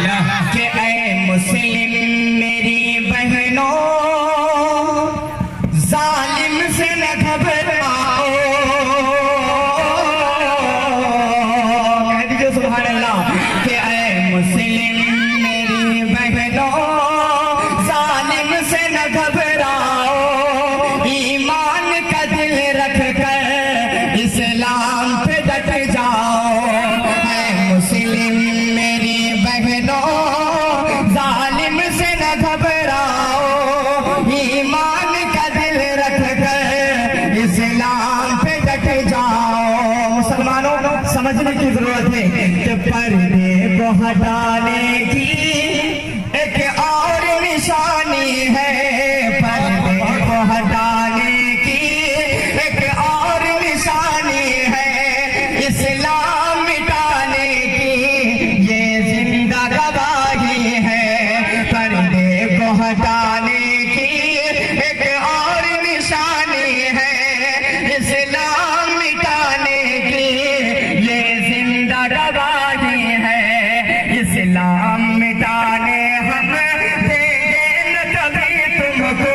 कि ऐ मुस्लिम मेरी बहनों, जालिम से न घबराओ। कह दीजिए सुभान अल्लाह कि ऐ मुस्लिम मेरी बहनों, जालिम से न घबराओ। ईमान का दिल रख कर इस्लाम पे डट जाओ। ऐ मुस्लिम मेरी बहनों, जालिम से न घबराओ। ईमान का दिल रख कर इस्लाम पे डट जाओ। मुसलमानों, समझने की जरूरत है कि पर्दे को हटाने की एक और निशानी है। पर्दे को हटाने की एक और निशानी है। इस्लाम मिटाने की ये जिंदा गवाही है। पर्दे को हटाने की एक और निशानी है। इस्लाम मिटाने की ये जिंदा गवाही है। इस्लाम मिटाने हम देंगे न कभी तुमको।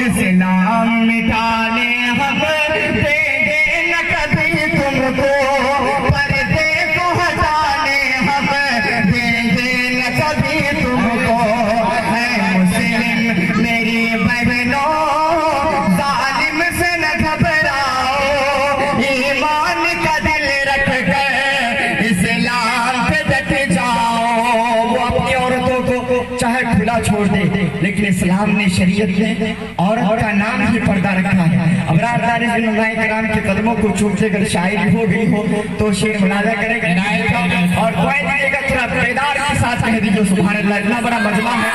इस्लाम मिटाने हम देंगे न कभी तुमको। पर्दे को हटाने हम देंगे न कभी तुमको। है मुस्लिम मेरी बहनों, जालिम से न घबराओ। ईमान का दिल रख कर इस्लाम पे डट जाओ। वो अपनी औरतों को चाहे खुला छोड़ दे, लेकिन इस्लाम ने शरीयत में औरत का नाम ही पर्दा रखा है। अबरार कराम के कदमों को चूमते अगर शायरी हो गई हो तो शेर मुनाजा करेगा और दुआएं दीजिएगा। थोड़ा बेदार के साथ कह दीजिए सुभान अल्लाह। इतना बड़ा मजमा है,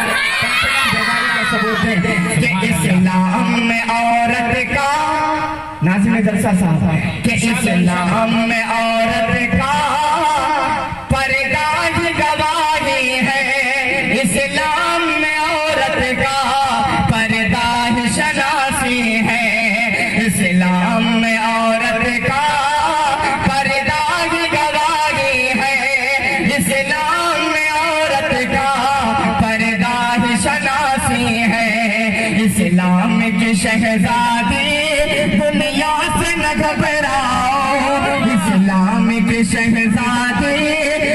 सबूत है कि इस्लाम में औरत का नाज़िम जलसा साहब कि इस्लाम में औरत का पर्दा ही गवाही है। इस्लाम में औरत का पर्दा ही शनासी है। इस्लाम में औरत का पर्दा ही गवाही है। इस्लाम में औरत का पर्दा ही शनासी है। इस्लाम की शहजादी दुनिया से न घबराओ। इस्लाम की शहजादी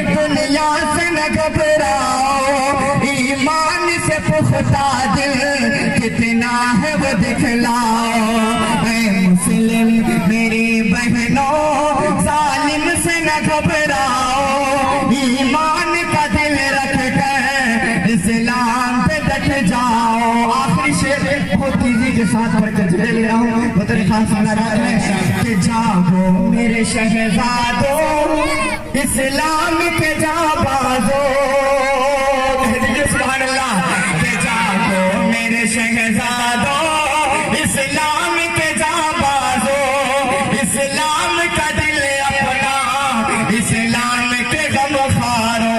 दुनिया से न घबराओ। ईमान से पुख्ता दिल कितना है वो दिखलाओ। ऐ मुस्लिम मेरी बहनों, जालिम से न घबराओ। ईमान का दिल रख कर इस्लाम पे डट जाओ। आखिरी शेर बहुत तेजी के साथ पढ़कर चले ले रहा हूँ। बतौर खास मुलाकात है कि जागो मेरे शहजादों, इस्लाम के जाबाजों। कह दीजिए सुभान अल्लाह कि जागो मेरे शहजादों, इस्लाम के जाबाजों। इस्लाम का दिल अपना इस्लाम के गमखारो।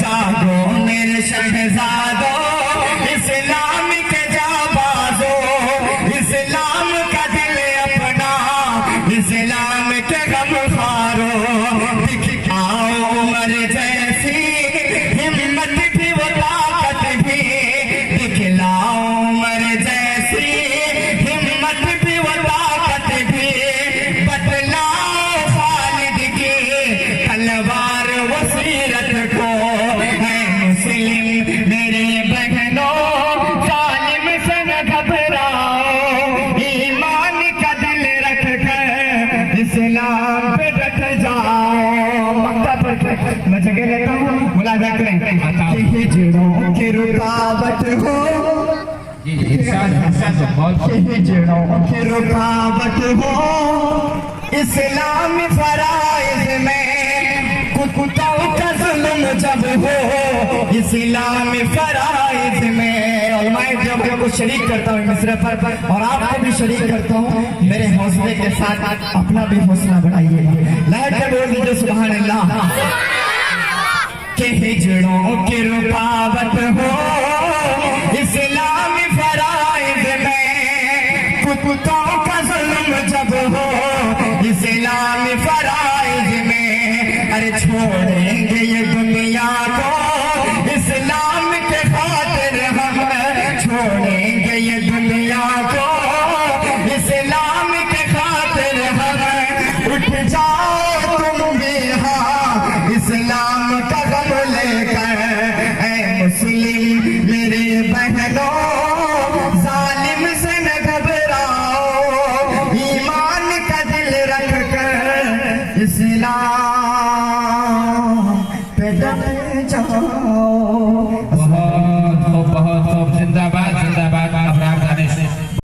जागो मेरे शहजादों, इस्लाम के जाबाजों। इस्लाम का दिल अपना इस्लाम के गमखारो। दिखाओ उमर जैसी हिम्मत भी वो ताकत भी। दिखलाओ उमर जैसी हिम्मत भी वो ताकत भी। बतलाओ खालिद की तलवार वो सीरत को। है मुस्लिम मेरी बहनों, जालिम से न घबराओ। ईमान का दिल रख कर इस्लाम पे डट जाओ। मक्का पर मैं जगह लेता हूँ, मुलाजा करें कि हिजड़ों की रुकावट हो। हिजड़ों की रुकावट हो इस्लाम फराइज में। कुत्तों का जुल्म जब हो इस्लाम फराइज में। और मैं जब को शरीक करता हूँ मिसरे पर और आपको भी शरीक करता हूँ, मेरे हौसले के साथ अपना भी हौसला बढ़ाइए। लाइट के बोल दीजिए सुभान अल्लाह कि हिजड़ों की रुकावट हो इस्लाम फराइज में। कुत्तों का जुल्म जब हो इस्लाम फराइज में। अरे छोड़ेंगे ये दुनिया को बहनों जालिम से न घबराओ, ईमान का दिल रख कर इस्लाम